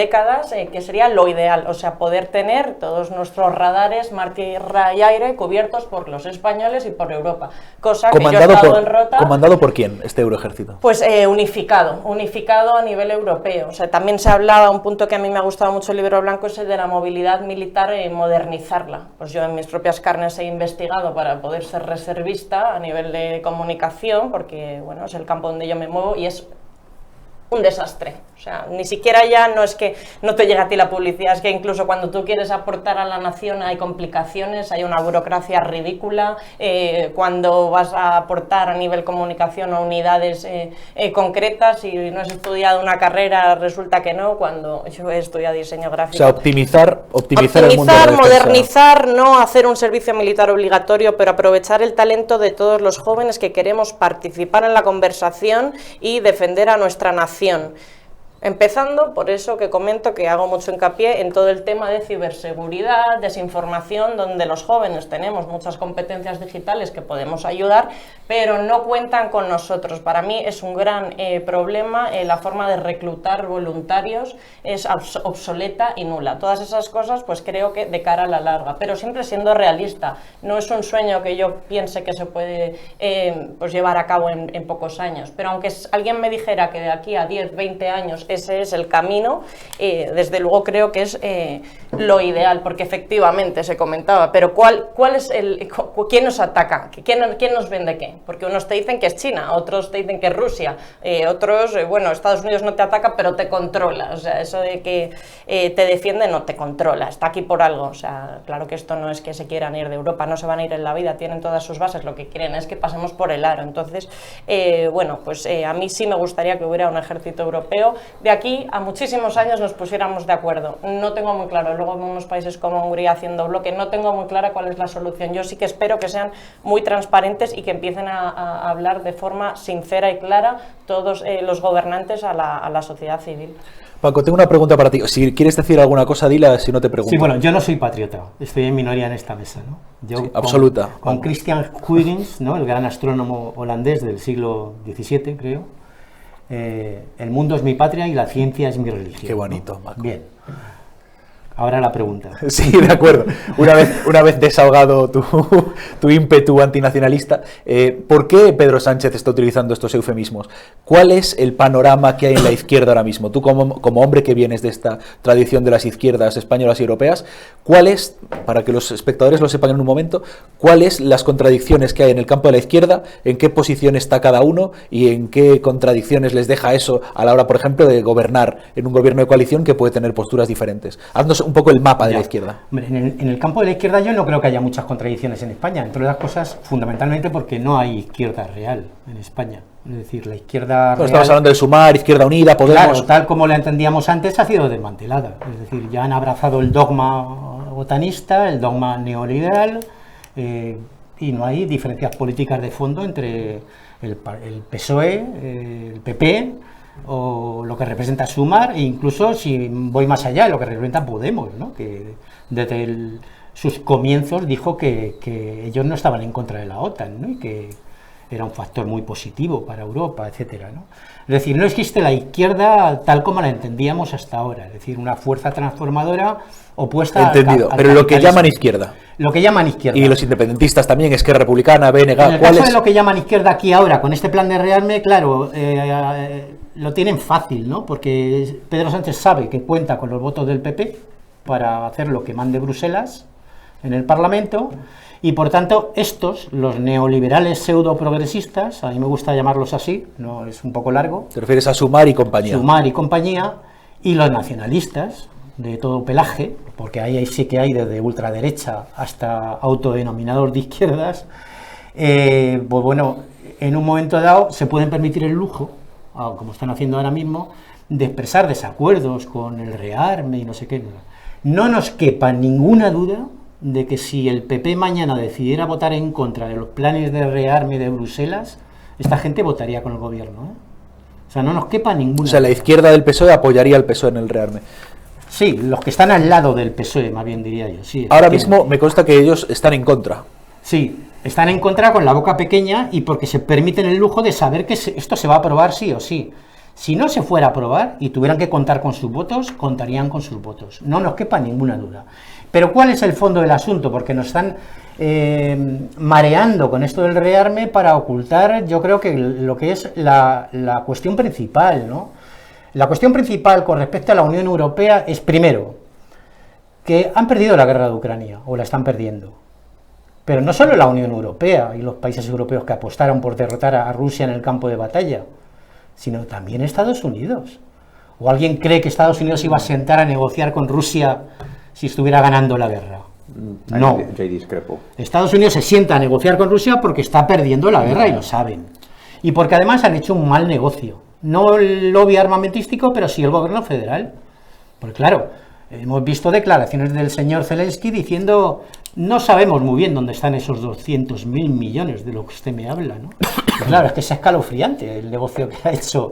S4: que sería lo ideal. O sea, poder tener todos nuestros radares, mar, tierra y aire cubiertos por los españoles y por Europa. Cosa que yo he estado en rota.
S1: ¿Comandado por quién este euroejército?
S4: Pues unificado a nivel europeo. O sea, también se hablaba, un punto que a mí me ha gustado mucho el libro blanco, es el de la movilidad militar y modernizarla. Pues yo en mis propias carnes he investigado para poder ser reservista a nivel de comunicación, porque bueno, es el campo donde yo me muevo y es un desastre. O sea, ni siquiera ya no es que no te llegue a ti la publicidad, es que incluso cuando tú quieres aportar a la nación hay complicaciones, hay una burocracia ridícula, cuando vas a aportar a nivel comunicación a unidades concretas y no has estudiado una carrera resulta que no, cuando yo he estudiado diseño gráfico.
S1: O sea, optimizar el mundo de la
S4: modernizar, no hacer un servicio militar obligatorio, pero aprovechar el talento de todos los jóvenes que queremos participar en la conversación y defender a nuestra nación. Empezando por eso que comento, que hago mucho hincapié en todo el tema de ciberseguridad, desinformación, donde los jóvenes tenemos muchas competencias digitales que podemos ayudar, pero no cuentan con nosotros. Para mí es un gran problema la forma de reclutar voluntarios, es obsoleta y nula. Todas esas cosas pues creo que de cara a la larga, pero siempre siendo realista. No es un sueño que yo piense que se puede pues llevar a cabo en pocos años, pero aunque alguien me dijera que de aquí a 10, 20 años ese es el camino. Desde luego creo que es lo ideal, porque efectivamente se comentaba, pero ¿cuál es quién nos ataca? ¿Quién nos vende qué? Porque unos te dicen que es China, otros te dicen que es Rusia, otros, bueno, Estados Unidos no te ataca, pero te controla. O sea, eso de que te defiende no te controla, está aquí por algo. O sea, claro que esto no es que se quieran ir de Europa, no se van a ir en la vida, tienen todas sus bases, lo que quieren es que pasemos por el aro. Entonces, bueno, pues a mí sí me gustaría que hubiera un ejército europeo. De aquí a muchísimos años nos pusiéramos de acuerdo. No tengo muy claro, luego vemos países como Hungría haciendo bloque, no tengo muy clara cuál es la solución. Yo sí que espero que sean muy transparentes y que empiecen a hablar de forma sincera y clara todos los gobernantes a la sociedad civil.
S1: Paco, tengo una pregunta para ti. Si quieres decir alguna cosa, dila, si no te pregunto.
S3: Sí, bueno, yo no soy patriota, estoy en minoría en esta mesa, ¿no? Yo
S1: sí, absoluta.
S3: Con Christian Huygens, ¿no?, el gran astrónomo holandés del siglo XVII, creo, el mundo es mi patria y la ciencia es mi religión.
S1: Qué bonito,
S3: ¿no?
S1: Paco.
S3: Bien. Ahora la pregunta.
S1: Sí, de acuerdo. Una vez desahogado tu ímpetu antinacionalista, ¿por qué Pedro Sánchez está utilizando estos eufemismos? ¿Cuál es el panorama que hay en la izquierda ahora mismo? Tú, como hombre que vienes de esta tradición de las izquierdas españolas y europeas, ¿cuál es, para que los espectadores lo sepan en un momento, cuáles las contradicciones que hay en el campo de la izquierda, en qué posición está cada uno y en qué contradicciones les deja eso a la hora, por ejemplo, de gobernar en un gobierno de coalición que puede tener posturas diferentes? Haznos un poco el mapa de la izquierda.
S3: Hombre, en el campo de la izquierda yo no creo que haya muchas contradicciones en España, entre otras cosas fundamentalmente porque no hay izquierda real en España. Es decir, la izquierda real...
S1: Estamos hablando de Sumar, Izquierda Unida, Podemos...
S3: Claro, tal como la entendíamos antes ha sido desmantelada. Es decir, ya han abrazado el dogma botanista, el dogma neoliberal, y no hay diferencias políticas de fondo entre el PSOE, el PP... o lo que representa Sumar, e incluso si voy más allá, lo que representa Podemos, ¿no?, que desde sus comienzos dijo que ellos no estaban en contra de la OTAN, ¿no?, y que era un factor muy positivo para Europa, etcétera, ¿no? Es decir, no existe la izquierda tal como la entendíamos hasta ahora, es decir, una fuerza transformadora opuesta
S1: Entendido,
S3: al
S1: pero lo que llaman izquierda.
S3: Lo que llaman izquierda.
S1: Y los independentistas también, Esquerra Republicana, BNG,
S3: en el caso de lo que llaman izquierda aquí ahora, con este plan de rearme, claro, lo tienen fácil, ¿no? Porque Pedro Sánchez sabe que cuenta con los votos del PP para hacer lo que mande Bruselas en el Parlamento, y por tanto estos, los neoliberales pseudo-progresistas, a mí me gusta llamarlos así, no es un poco largo.
S1: ¿Te refieres a Sumar y compañía?
S3: Sumar y compañía, y los nacionalistas de todo pelaje, porque ahí sí que hay desde ultraderecha hasta autodenominados de izquierdas, pues bueno, en un momento dado se pueden permitir el lujo, como están haciendo ahora mismo, de expresar desacuerdos con el rearme y no sé qué. No nos quepa ninguna duda de que si el PP mañana decidiera votar en contra de los planes de rearme de Bruselas, esta gente votaría con el gobierno, ¿eh? O sea, no nos quepa ninguna duda.
S1: O sea, la izquierda del PSOE apoyaría al PSOE en el rearme.
S3: Sí, los que están al lado del PSOE, más bien diría yo. Sí,
S1: ahora mismo me consta que ellos están en contra.
S3: Sí, están en contra con la boca pequeña y porque se permiten el lujo de saber que esto se va a aprobar sí o sí. Si no se fuera a aprobar y tuvieran que contar con sus votos, contarían con sus votos. No nos quepa ninguna duda. Pero ¿cuál es el fondo del asunto? Porque nos están mareando con esto del rearme para ocultar, yo creo que lo que es la cuestión principal, ¿no? La cuestión principal con respecto a la Unión Europea es, primero, que han perdido la guerra de Ucrania, o la están perdiendo. Pero no solo la Unión Europea y los países europeos que apostaron por derrotar a Rusia en el campo de batalla, sino también Estados Unidos. ¿O alguien cree que Estados Unidos iba a sentar a negociar con Rusia si estuviera ganando la guerra? No.
S5: Yo discrepo.
S3: Estados Unidos se sienta a negociar con Rusia porque está perdiendo la guerra y lo saben. Y porque además han hecho un mal negocio. No el lobby armamentístico, pero sí el gobierno federal. Porque claro, hemos visto declaraciones del señor Zelensky diciendo: no sabemos muy bien dónde están esos 200.000 millones de lo que usted me habla, ¿no? Y claro, es que es escalofriante el negocio que ha hecho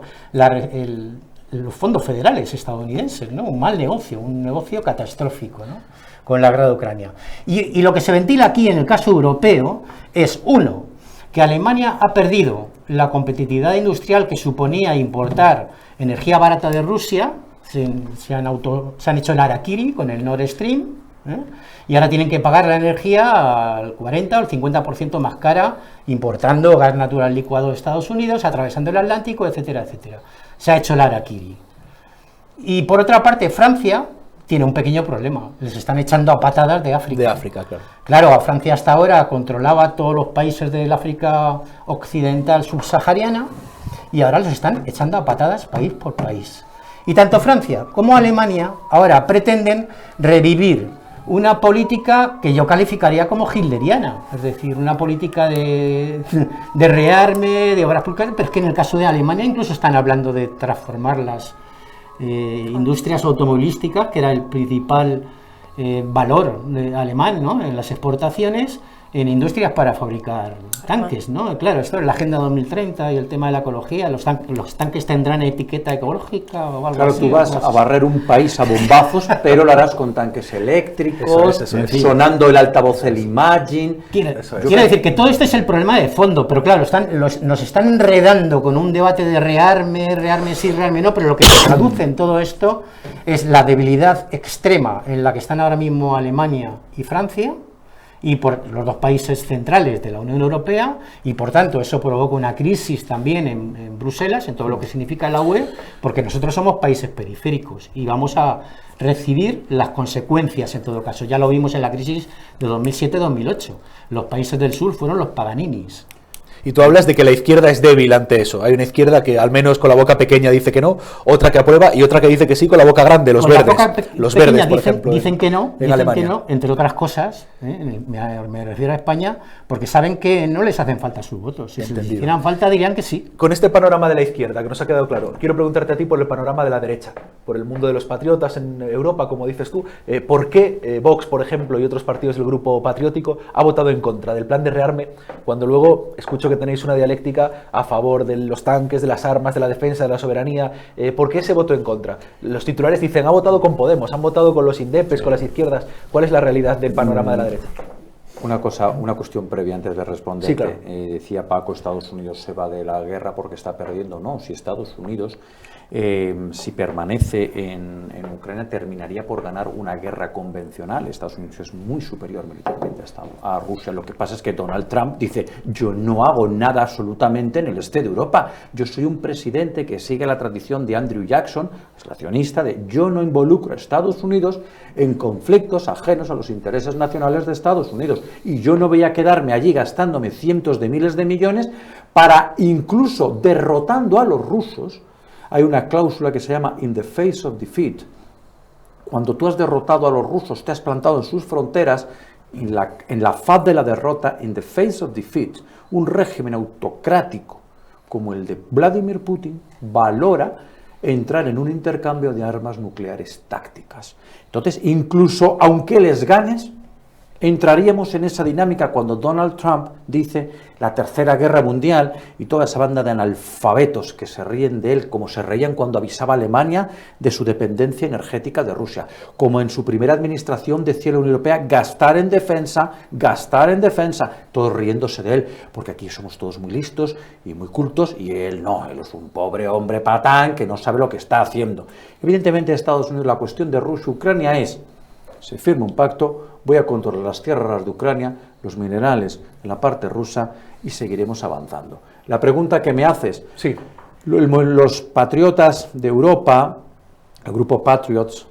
S3: los fondos federales estadounidenses, ¿no? Un mal negocio, un negocio catastrófico, ¿no?, con la guerra de Ucrania. Y lo que se ventila aquí en el caso europeo es, uno, que Alemania ha perdido la competitividad industrial que suponía importar energía barata de Rusia. Se han hecho el harakiri con el Nord Stream, y ahora tienen que pagar la energía al 40 o al 50% más cara, importando gas natural licuado de Estados Unidos, atravesando el Atlántico, etcétera, etcétera. Se ha hecho el harakiri. Y por otra parte, Francia tiene un pequeño problema, les están echando a patadas de África.
S1: De África, claro.
S3: Claro, a Francia hasta ahora controlaba todos los países del África occidental subsahariana y ahora los están echando a patadas país por país. Y tanto Francia como Alemania ahora pretenden revivir una política que yo calificaría como hitleriana, es decir, una política de rearme, de obras públicas, pero es que en el caso de Alemania incluso están hablando de transformar las industrias automovilísticas, que era el principal valor alemán, ¿no?, en las exportaciones, en industrias para fabricar tanques, ¿no? Claro, esto es la Agenda 2030 y el tema de la ecología, los tanques tendrán etiqueta ecológica o algo
S5: Claro,
S3: así.
S5: tú vas a barrer un país a bombazos, pero lo harás con tanques eléctricos,
S1: Eso es.
S5: sonando el altavoz, el Imagine.
S3: Quiere decir que todo esto es el problema de fondo, pero claro, nos están enredando con un debate de rearme sí, rearme no, pero lo que se traduce en todo esto es la debilidad extrema en la que están ahora mismo Alemania y Francia, y por los dos países centrales de la Unión Europea, y por tanto eso provoca una crisis también en Bruselas, en todo lo que significa la UE, porque nosotros somos países periféricos y vamos a recibir las consecuencias en todo caso. Ya lo vimos en la crisis de 2007-2008, los países del sur fueron los Paganinis.
S1: Y tú hablas de que la izquierda es débil ante eso. Hay una izquierda que al menos con la boca pequeña dice que no, otra que aprueba y otra que dice que sí con la boca grande, los verdes. Los verdes, por ejemplo.
S3: Dicen que no,
S1: en Alemania.
S3: Que no, entre otras cosas, me refiero a España, porque saben que no les hacen falta sus votos. Si les hicieran falta dirían que sí.
S1: Con este panorama de la izquierda, que nos ha quedado claro, quiero preguntarte a ti por el panorama de la derecha, por el mundo de los patriotas en Europa, como dices tú. ¿Por qué Vox, por ejemplo, y otros partidos del grupo patriótico ha votado en contra del plan de rearme, cuando luego escucho que tenéis una dialéctica a favor de los tanques, de las armas, de la defensa de la soberanía? ¿Por qué ese voto en contra? Los titulares dicen, ha votado con Podemos, han votado con los indepes, con las izquierdas. ¿Cuál es la realidad del panorama de la derecha?
S5: Una cuestión previa antes de responder.
S1: Sí, claro.
S5: Decía Paco, Estados Unidos se va de la guerra porque está perdiendo. No, si Estados Unidos, si permanece en Ucrania, terminaría por ganar una guerra convencional. Estados Unidos es muy superior militarmente a Rusia. Lo que pasa es que Donald Trump dice, yo no hago nada absolutamente en el este de Europa. Yo soy un presidente que sigue la tradición de Andrew Jackson, relacionista, de yo no involucro a Estados Unidos en conflictos ajenos a los intereses nacionales de Estados Unidos. Y yo no voy a quedarme allí gastándome cientos de miles de millones para, incluso derrotando a los rusos. Hay una cláusula que se llama in the face of defeat. Cuando tú has derrotado a los rusos, te has plantado en sus fronteras, en la faz de la derrota, in the face of defeat, un régimen autocrático como el de Vladimir Putin valora entrar en un intercambio de armas nucleares tácticas. Entonces, incluso aunque les ganes, entraríamos en esa dinámica cuando Donald Trump dice la tercera guerra mundial y toda esa banda de analfabetos que se ríen de él, como se reían cuando avisaba a Alemania de su dependencia energética de Rusia, como en su primera administración decía la Unión Europea, gastar en defensa, todos riéndose de él, porque aquí somos todos muy listos y muy cultos y él no, él es un pobre hombre patán que no sabe lo que está haciendo. Evidentemente, Estados Unidos, la cuestión de Rusia-Ucrania es, se firma un pacto, voy a controlar las tierras de Ucrania, los minerales en la parte rusa y seguiremos avanzando. La pregunta que me haces,
S1: sí,
S5: los patriotas de Europa, el grupo Patriots,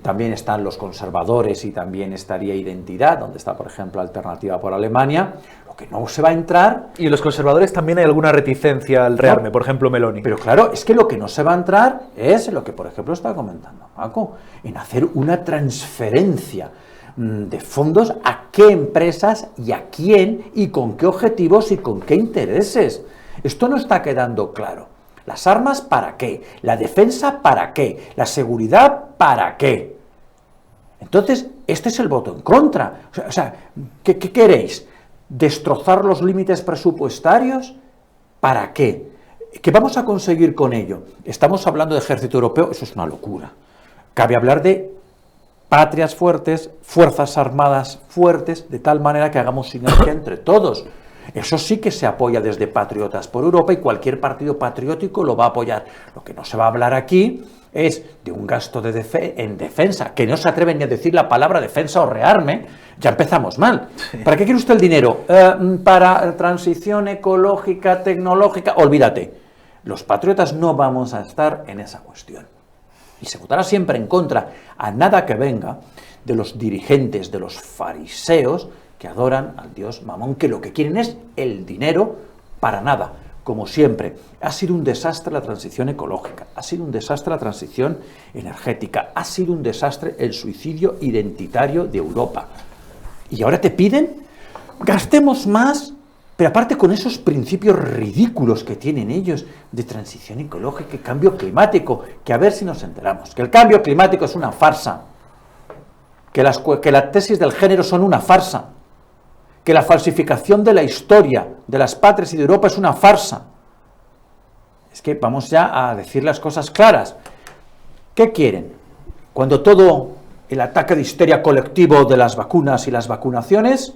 S5: también están los conservadores y también estaría Identidad, donde está, por ejemplo, Alternativa por Alemania. Lo que no se va a entrar...
S1: Y en los conservadores también hay alguna reticencia al rearme, no, por ejemplo, Meloni.
S5: Pero claro, es que lo que no se va a entrar es lo que, por ejemplo, está comentando Paco, en hacer una transferencia de fondos a qué empresas y a quién y con qué objetivos y con qué intereses. Esto no está quedando claro. ¿Las armas para qué? ¿La defensa para qué? ¿La seguridad para qué? Entonces, este es el voto en contra. O sea, ¿qué queréis? ¿Destrozar los límites presupuestarios? ¿Para qué? ¿Qué vamos a conseguir con ello? Estamos hablando de ejército europeo, eso es una locura. Cabe hablar de patrias fuertes, fuerzas armadas fuertes, de tal manera que hagamos sinergia entre todos. Eso sí que se apoya desde Patriotas por Europa y cualquier partido patriótico lo va a apoyar. Lo que no se va a hablar aquí es de un gasto en defensa, que no se atreven ni a decir la palabra defensa o rearme, ya empezamos mal. Sí. ¿Para qué quiere usted el dinero? Para transición ecológica, tecnológica, olvídate. Los patriotas no vamos a estar en esa cuestión. y se votará siempre en contra, a nada que venga de los dirigentes, de los fariseos que adoran al dios Mamón, que lo que quieren es el dinero para nada. Como siempre, ha sido un desastre la transición ecológica, ha sido un desastre la transición energética, ha sido un desastre el suicidio identitario de Europa. Y ahora te piden, gastemos más, pero aparte con esos principios ridículos que tienen ellos de transición ecológica y cambio climático, que a ver si nos enteramos, que el cambio climático es una farsa, que las tesis del género son una farsa, que la falsificación de la historia de las patrias y de Europa es una farsa. Es que vamos ya a decir las cosas claras. ¿Qué quieren? Cuando todo el ataque de histeria colectivo de las vacunas y las vacunaciones,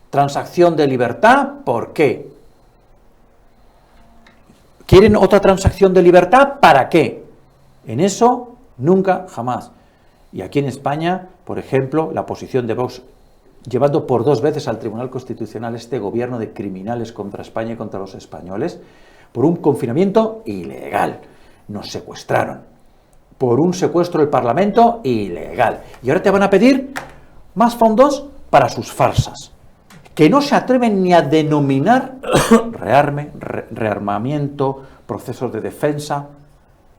S5: transacción de libertad, ¿por qué? ¿Quieren otra transacción de libertad? ¿Para qué? En eso, nunca, jamás. Y aquí en España, por ejemplo, la posición de Vox, llevando por 2 veces al Tribunal Constitucional este gobierno de criminales contra España y contra los españoles, por un confinamiento ilegal. Nos secuestraron. Por un secuestro del Parlamento ilegal. Y ahora te van a pedir más fondos para sus farsas, que no se atreven ni a denominar rearmamiento, procesos de defensa.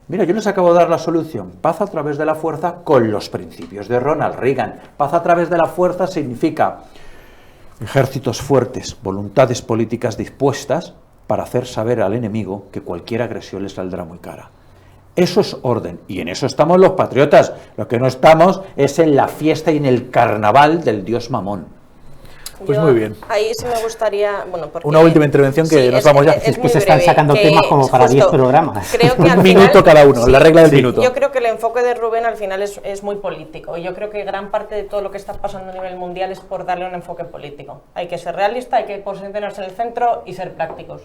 S5: Mira, yo les acabo de dar la solución. Paz a través de la fuerza con los principios de Ronald Reagan. Paz a través de la fuerza significa ejércitos fuertes, voluntades políticas dispuestas para hacer saber al enemigo que cualquier agresión le saldrá muy cara. Eso es orden, y en eso estamos los patriotas. Lo que no estamos es en la fiesta y en el carnaval del dios Mamón.
S1: Pues muy bien.
S4: Ahí sí me gustaría... Bueno, porque,
S1: una última intervención que nos vamos ya.
S3: Es que se están sacando temas como para 10 programas.
S4: Creo que al
S1: un minuto cada uno, la regla del minuto.
S4: Yo creo que el enfoque de Rubén al final es muy político. Y yo creo que gran parte de todo lo que está pasando a nivel mundial es por darle un enfoque político. Hay que ser realista, hay que posicionarse en el centro y ser prácticos.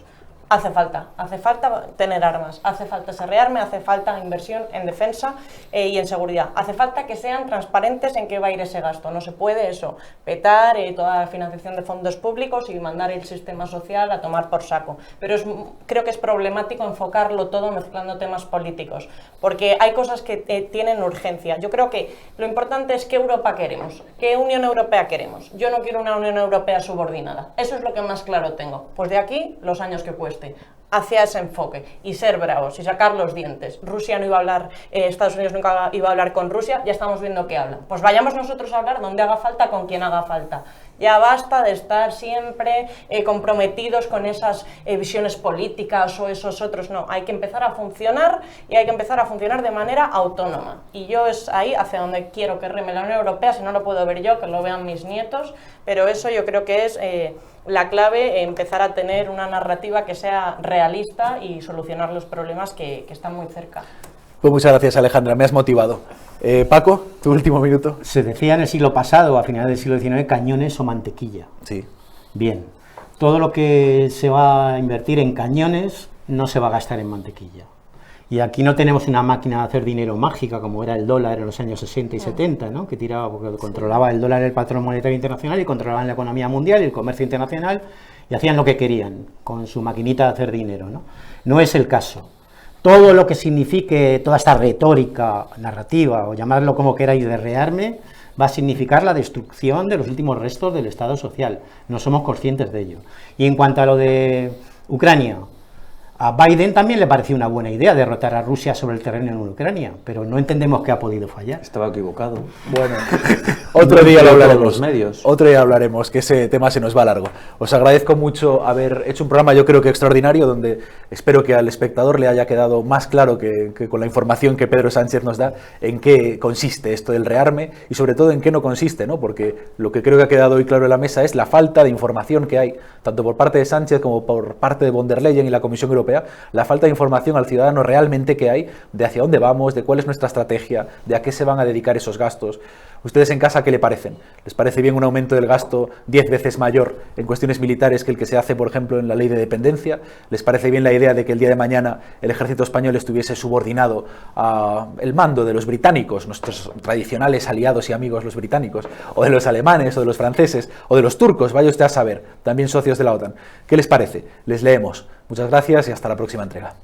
S4: Hace falta tener armas, hace falta ese rearme, hace falta inversión en defensa y en seguridad. Hace falta que sean transparentes en qué va a ir ese gasto. No se puede eso, petar toda la financiación de fondos públicos y mandar el sistema social a tomar por saco. Pero creo que es problemático enfocarlo todo mezclando temas políticos, porque hay cosas que tienen urgencia. Yo creo que lo importante es qué Europa queremos, qué Unión Europea queremos. Yo no quiero una Unión Europea subordinada. Eso es lo que más claro tengo. Pues de aquí, los años que cueste. Hacia ese enfoque y ser bravos y sacar los dientes. Rusia no iba a hablar, Estados Unidos nunca iba a hablar con Rusia, ya estamos viendo que hablan. Pues vayamos nosotros a hablar donde haga falta, con quien haga falta. Ya basta de estar siempre comprometidos con esas visiones políticas o esos otros, no, hay que empezar a funcionar y hay que empezar a funcionar de manera autónoma. Y yo es ahí hacia donde quiero que reme la Unión Europea, si no lo puedo ver yo, que lo vean mis nietos, pero eso yo creo que es la clave, empezar a tener una narrativa que sea realista y solucionar los problemas que están muy cerca.
S1: Pues muchas gracias, Alejandra, me has motivado. Paco, tu último minuto.
S3: Se decía en el siglo pasado, a finales del siglo XIX, cañones o mantequilla.
S1: Sí.
S3: Bien, todo lo que se va a invertir en cañones no se va a gastar en mantequilla. Y aquí no tenemos una máquina de hacer dinero mágica como era el dólar en los años 60 y 70, ¿no? Que tiraba, porque controlaba el dólar el patrón monetario internacional y controlaban la economía mundial y el comercio internacional y hacían lo que querían con su maquinita de hacer dinero, ¿no? No es el caso. Todo lo que signifique toda esta retórica narrativa, o llamarlo como queráis, de rearme, va a significar la destrucción de los últimos restos del Estado social. No somos conscientes de ello. Y en cuanto a lo de Ucrania, a Biden también le pareció una buena idea derrotar a Rusia sobre el terreno en Ucrania, pero no entendemos que ha podido fallar.
S5: Estaba equivocado.
S1: Bueno, otro día lo hablaremos.
S5: Los medios.
S1: Otro día hablaremos, que ese tema se nos va largo. Os agradezco mucho haber hecho un programa, yo creo que extraordinario, donde espero que al espectador le haya quedado más claro que con la información que Pedro Sánchez nos da, en qué consiste esto del rearme y sobre todo en qué no consiste, ¿no? Porque lo que creo que ha quedado hoy claro en la mesa es la falta de información que hay, tanto por parte de Sánchez como por parte de von der Leyen y la Comisión Europea, la falta de información al ciudadano realmente que hay de hacia dónde vamos, de cuál es nuestra estrategia, de a qué se van a dedicar esos gastos. ¿Ustedes en casa qué le parecen? ¿Les parece bien un aumento del gasto 10 veces mayor en cuestiones militares que el que se hace, por ejemplo, en la ley de dependencia? ¿Les parece bien la idea de que el día de mañana el ejército español estuviese subordinado al mando de los británicos, nuestros tradicionales aliados y amigos los británicos, o de los alemanes, o de los franceses, o de los turcos, vaya usted a saber, también socios de la OTAN? ¿Qué les parece? Les leemos. Muchas gracias y hasta la próxima entrega.